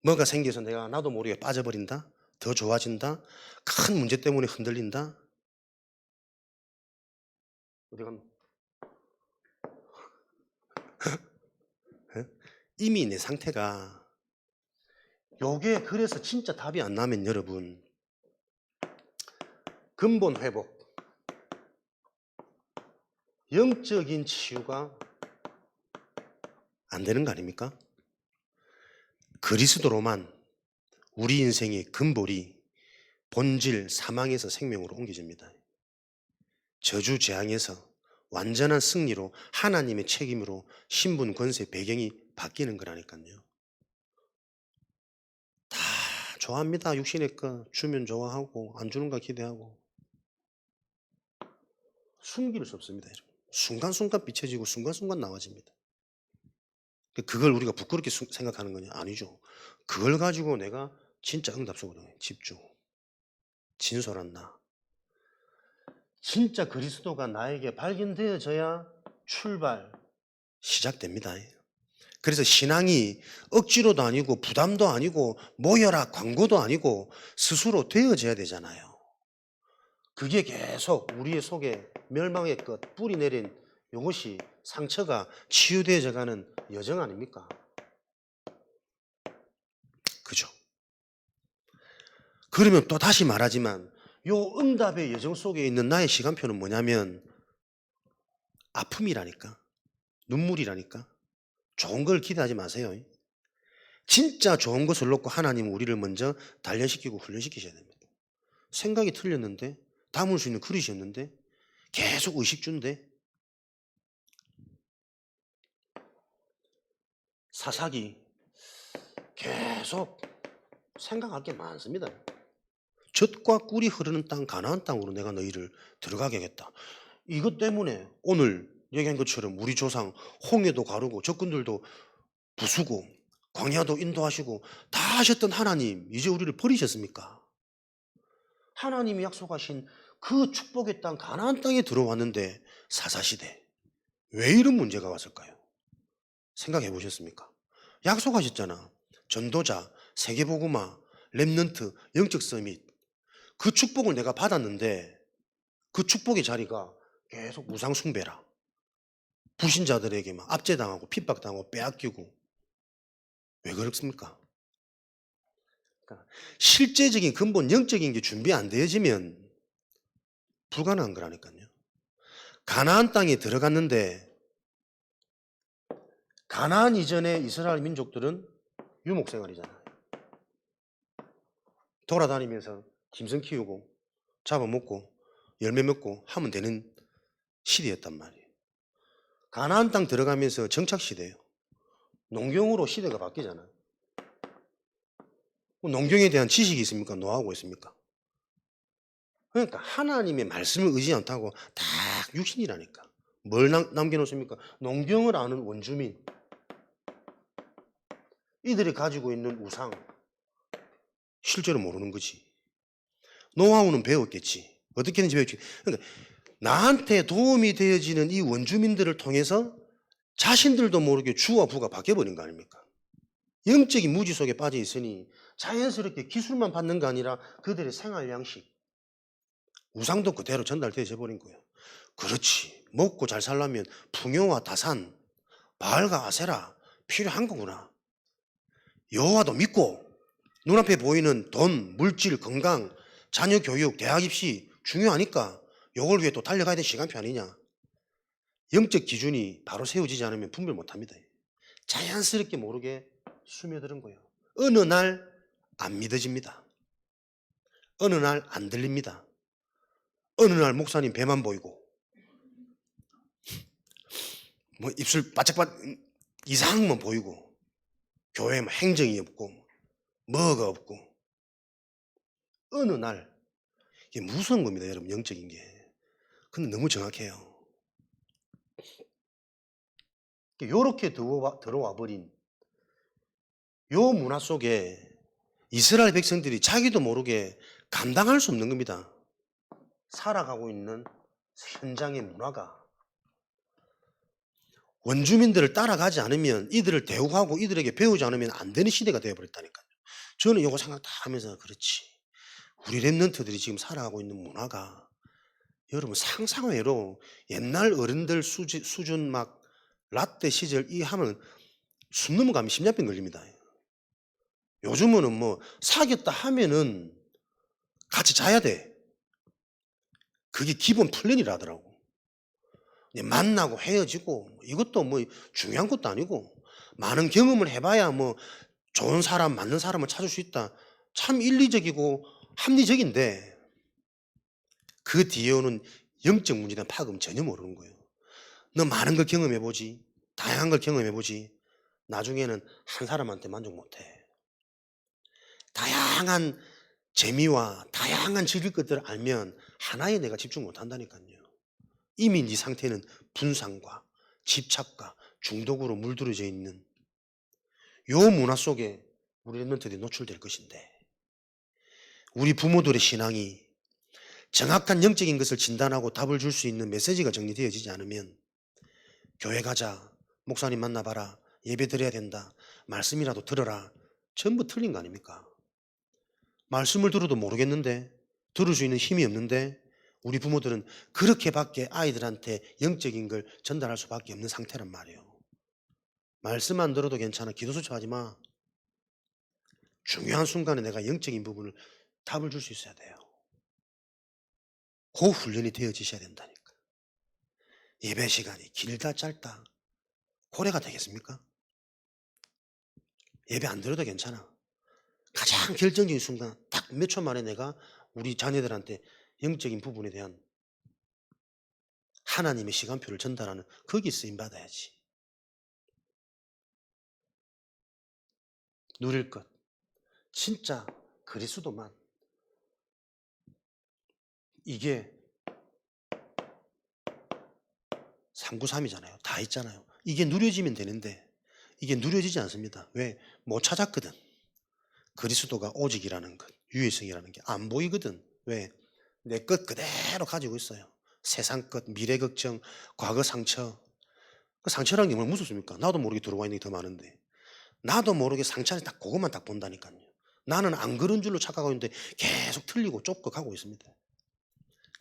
뭐가 생겨서 내가 나도 모르게 빠져버린다? 더 좋아진다? 큰 문제 때문에 흔들린다? 어디 갔노? 이미 내 상태가 요게 그래서 진짜 답이 안 나면 여러분 근본 회복, 영적인 치유가 안 되는 거 아닙니까? 그리스도로만 우리 인생의 근본이 본질 사망에서 생명으로 옮겨집니다. 저주 재앙에서 완전한 승리로 하나님의 책임으로 신분 권세 배경이 바뀌는 거라니까요. 다 좋아합니다. 육신의 거 주면 좋아하고 안 주는 거 기대하고 숨길 수 없습니다. 여러분. 순간순간 비춰지고 순간순간 나와집니다. 그걸 우리가 부끄럽게 생각하는 거냐? 아니죠. 그걸 가지고 내가 진짜 응답 속으로 집중. 진솔한 나. 진짜 그리스도가 나에게 발견되어져야 출발 시작됩니다. 그래서 신앙이 억지로도 아니고 부담도 아니고 모여라 광고도 아니고 스스로 되어져야 되잖아요. 그게 계속 우리의 속에 멸망의 끝 뿌리 내린 이것이 상처가 치유되어져 가는 여정 아닙니까? 그죠? 그러면 또 다시 말하지만 요 응답의 여정 속에 있는 나의 시간표는 뭐냐면 아픔이라니까. 눈물이라니까. 좋은 걸 기대하지 마세요. 진짜 좋은 것을 놓고 하나님은 우리를 먼저 단련시키고 훈련시키셔야 됩니다. 생각이 틀렸는데 담을 수 있는 그릇이었는데 계속 의식주인데 사사기 계속 생각할 게 많습니다. 젖과 꿀이 흐르는 땅 가나안 땅으로 내가 너희를 들어가게 하겠다. 이것 때문에 오늘 얘기한 것처럼 우리 조상 홍해도 가르고 적군들도 부수고 광야도 인도하시고 다 하셨던 하나님 이제 우리를 버리셨습니까? 하나님이 약속하신 그 축복의 땅 가나안 땅에 들어왔는데 사사시대 왜 이런 문제가 왔을까요? 생각해 보셨습니까? 약속하셨잖아. 전도자, 세계복음화, 렘넌트, 영적 서밋 그 축복을 내가 받았는데 그 축복의 자리가 계속 우상숭배라. 불신자들에게 막 압제당하고 핍박당하고 빼앗기고. 왜 그렇습니까? 그러니까 실제적인 근본 영적인 게 준비 안 되어지면 불가능한 거라니까요. 가나안 땅에 들어갔는데 가나안 이전에 이스라엘 민족들은 유목생활이잖아요. 돌아다니면서 짐승 키우고 잡아먹고 열매 먹고 하면 되는 시대였단 말이에요. 가나안 땅 들어가면서 정착 시대예요. 농경으로 시대가 바뀌잖아요. 농경에 대한 지식이 있습니까? 노하우가 있습니까? 그러니까 하나님의 말씀을 의지 않다고 다 육신이라니까. 뭘 남겨놓습니까? 농경을 아는 원주민. 이들이 가지고 있는 우상. 실제로 모르는 거지. 노하우는 배웠겠지. 어떻게 하는지 배웠지. 그러니까 나한테 도움이 되어지는 이 원주민들을 통해서 자신들도 모르게 주와 부가 바뀌어버린 거 아닙니까? 영적인 무지 속에 빠져 있으니 자연스럽게 기술만 받는 게 아니라 그들의 생활 양식, 우상도 그대로 전달되어져 버린 거예요. 그렇지. 먹고 잘 살려면 풍요와 다산, 바알과 아세라 필요한 거구나. 여호와도 믿고 눈앞에 보이는 돈, 물질, 건강, 자녀 교육, 대학 입시 중요하니까 요걸 위해 또 달려가야 될 시간표 아니냐. 영적 기준이 바로 세워지지 않으면 분별 못합니다. 자연스럽게 모르게 스며드는 거예요. 어느 날 안 믿어집니다. 어느 날 안 들립니다. 어느 날 목사님 배만 보이고 뭐 입술 바짝바짝 이상한 보이고 교회 뭐 행정이 없고 뭐가 없고 어느 날 이게 무서운 겁니다. 여러분 영적인 게. 근데 너무 정확해요. 요렇게 들어와 버린 요 문화 속에 이스라엘 백성들이 자기도 모르게 감당할 수 없는 겁니다. 살아가고 있는 현장의 문화가 원주민들을 따라가지 않으면 이들을 대우하고 이들에게 배우지 않으면 안 되는 시대가 되어버렸다니까요. 저는 이거 생각 다 하면서 그렇지. 우리 랩런트들이 지금 살아가고 있는 문화가 여러분 상상외로 옛날 어른들 수준 막 라떼 시절 이 하면 숨 넘어가면 심장병 걸립니다. 요즘은 뭐 사귀었다 하면은 같이 자야 돼. 그게 기본 플랜이라 하더라고. 만나고 헤어지고 이것도 뭐 중요한 것도 아니고 많은 경험을 해봐야 뭐 좋은 사람 맞는 사람을 찾을 수 있다. 참 인리적이고 합리적인데 그 뒤에 오는 영적 문제나 파급 전혀 모르는 거예요. 너 많은 걸 경험해보지 다양한 걸 경험해보지 나중에는 한 사람한테 만족 못해. 다양한 재미와 다양한 즐길 것들을 알면 하나에 내가 집중 못한다니까요. 이미 네 상태는 분산과 집착과 중독으로 물들어져 있는 요 문화 속에 우리 랩런트들이 노출될 것인데 우리 부모들의 신앙이 정확한 영적인 것을 진단하고 답을 줄 수 있는 메시지가 정리되어지지 않으면 교회 가자, 목사님 만나봐라, 예배 드려야 된다, 말씀이라도 들어라 전부 틀린 거 아닙니까? 말씀을 들어도 모르겠는데 들을 수 있는 힘이 없는데 우리 부모들은 그렇게밖에 아이들한테 영적인 걸 전달할 수밖에 없는 상태란 말이에요. 말씀 안 들어도 괜찮아. 기도수첩 하지 마. 중요한 순간에 내가 영적인 부분을 답을 줄 수 있어야 돼요. 그 훈련이 되어지셔야 된다니까. 예배 시간이 길다 짧다 고래가 되겠습니까? 예배 안 들어도 괜찮아. 가장 결정적인 순간 딱 몇 초 만에 내가 우리 자녀들한테 영적인 부분에 대한 하나님의 시간표를 전달하는 거기 쓰임받아야지. 누릴 것 진짜 그리스도만 이게 393이잖아요. 다 있잖아요. 이게 누려지면 되는데 이게 누려지지 않습니다. 왜? 못 찾았거든. 그리스도가 오직이라는 것, 유일성이라는 게 안 보이거든. 왜? 내 것 그대로 가지고 있어요. 세상 것, 미래 걱정, 과거 상처. 그 상처라는 게 얼마나 무섭습니까? 나도 모르게 들어와 있는 게 더 많은데 나도 모르게 상처 안에 딱 그것만 딱 본다니까요. 나는 안 그런 줄로 착각하고 있는데 계속 틀리고 좁고 가고 있습니다.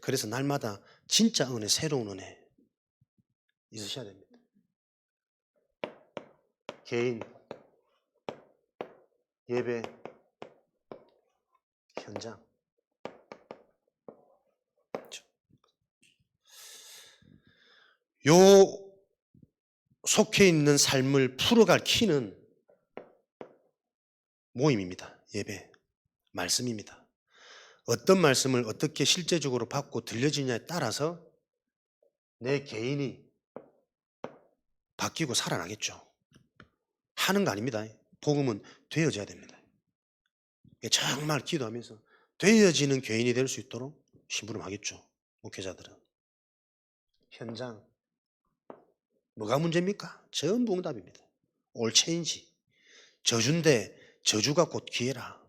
그래서 날마다 진짜 은혜, 새로운 은혜 있으셔야 됩니다. 개인, 예배, 현장. 요 속해 있는 삶을 풀어갈 키는 모임입니다. 예배, 말씀입니다. 어떤 말씀을 어떻게 실제적으로 받고 들려지냐에 따라서 내 개인이 바뀌고 살아나겠죠. 하는 거 아닙니다. 복음은 되어져야 됩니다. 정말 기도하면서 되어지는 교인이 될 수 있도록 심부름하겠죠. 목회자들은. 현장. 뭐가 문제입니까? 전부 응답입니다. 올체인지. 저주인데 저주가 곧 기회라.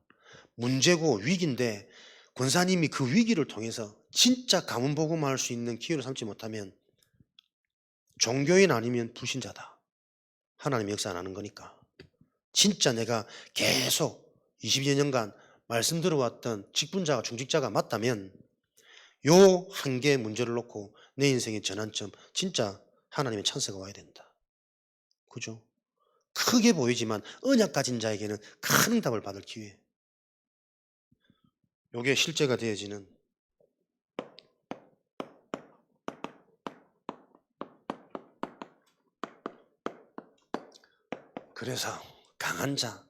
문제고 위기인데 권사님이 그 위기를 통해서 진짜 가문 복음할 수 있는 기회를 삼지 못하면 종교인 아니면 불신자다. 하나님 역사 안 하는 거니까. 진짜 내가 계속 20여 년간 말씀 들어왔던 직분자가 중직자가 맞다면 요 한 개의 문제를 놓고 내 인생의 전환점 진짜 하나님의 찬스가 와야 된다. 그죠? 크게 보이지만 언약 가진 자에게는 큰 응답을 받을 기회. 요게 실제가 되어지는 그래서 강한 자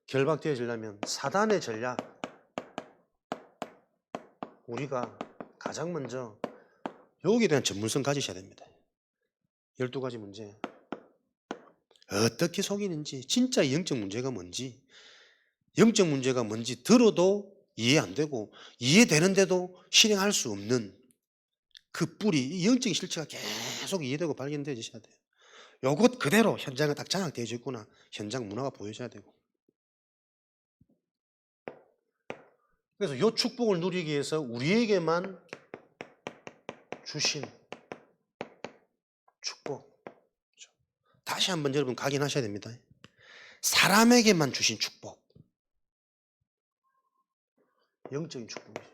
결박되어지려면 사단의 전략 우리가 가장 먼저 여기에 대한 전문성 가지셔야 됩니다. 12가지 문제 어떻게 속이는지 진짜 영적 문제가 뭔지 영적 문제가 뭔지 들어도 이해 안 되고 이해되는데도 실행할 수 없는 그 뿌리 영적인 실체가 계속 이해되고 발견되어지셔야 돼요. 요것 그대로 현장에 딱 장악되어져 있구나. 현장 문화가 보여져야 되고. 그래서 요 축복을 누리기 위해서 우리에게만 주신 축복. 다시 한번 여러분 각인하셔야 됩니다. 사람에게만 주신 축복. 영적인 축복이죠.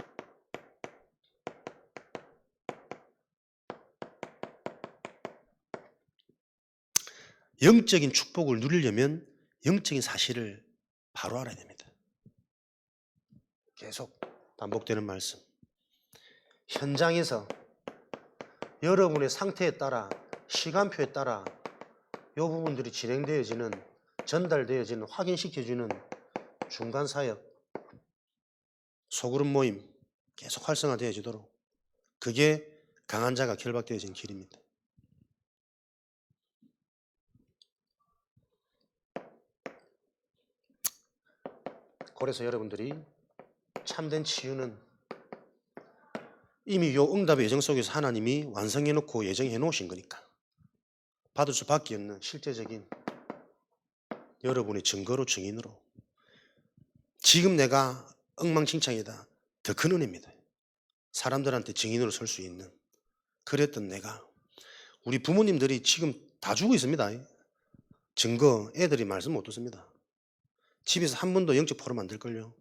영적인 축복을 누리려면 영적인 사실을 바로 알아야 됩니다. 계속 반복되는 말씀. 현장에서 여러분의 상태에 따라 시간표에 따라 이 부분들이 진행되어지는 전달되어지는 확인시켜주는 중간 사역 소그룹 모임 계속 활성화되어지도록 그게 강한 자가 결박되어지는 길입니다. 그래서 여러분들이 참된 치유는 이미 요 응답의 예정 속에서 하나님이 완성해 놓고 예정해 놓으신 거니까 받을 수밖에 없는 실제적인 여러분의 증거로 증인으로 지금 내가 엉망진창이다. 더 큰 은혜입니다. 사람들한테 증인으로 설 수 있는 그랬던 내가 우리 부모님들이 지금 다 주고 있습니다. 증거 애들이 말씀 못 듣습니다. 집에서 한 번도 영적 포럼 안 들걸요.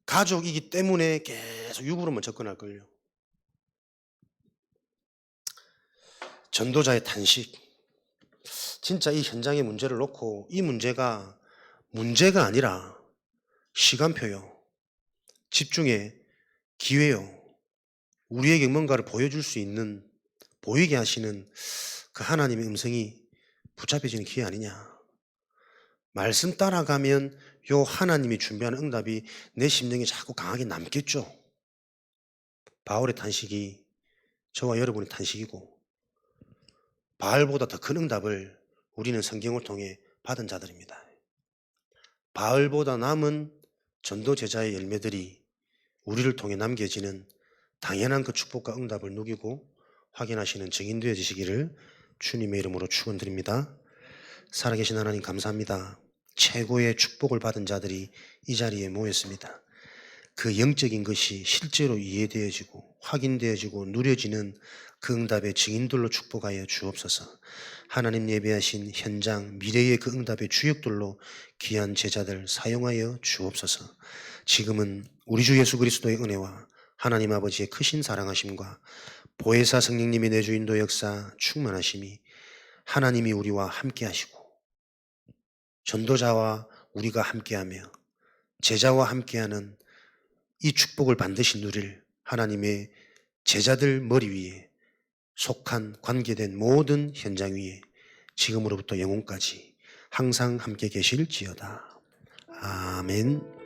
가족이기 때문에 계속 육으로만 접근할걸요. 전도자의 탄식. 진짜 이 현장의 문제를 놓고 이 문제가 아니라 시간표요. 집중의 기회요. 우리에게 뭔가를 보여줄 수 있는 보이게 하시는 그 하나님의 음성이 붙잡혀지는 기회 아니냐. 말씀 따라가면 요 하나님이 준비하는 응답이 내 심령에 자꾸 강하게 남겠죠. 바울의 탄식이 저와 여러분의 탄식이고 바울보다 더 큰 응답을 우리는 성경을 통해 받은 자들입니다. 바울보다 남은 전도 제자의 열매들이 우리를 통해 남겨지는 당연한 그 축복과 응답을 누리고 확인하시는 증인 되어지시기를 주님의 이름으로 축원드립니다. 살아계신 하나님 감사합니다. 최고의 축복을 받은 자들이 이 자리에 모였습니다. 그 영적인 것이 실제로 이해되어지고 확인되어지고 누려지는 그 응답의 증인들로 축복하여 주옵소서. 하나님 예배하신 현장 미래의 그 응답의 주역들로 귀한 제자들 사용하여 주옵소서. 지금은 우리 주 예수 그리스도의 은혜와 하나님 아버지의 크신 사랑하심과 보혜사 성령님의 내주 인도 역사 충만하심이 하나님이 우리와 함께 하시고 전도자와 우리가 함께하며 제자와 함께하는 이 축복을 반드시 누릴 하나님의 제자들 머리 위에 속한 관계된 모든 현장 위에 지금으로부터 영혼까지 항상 함께 계실지어다. 아멘.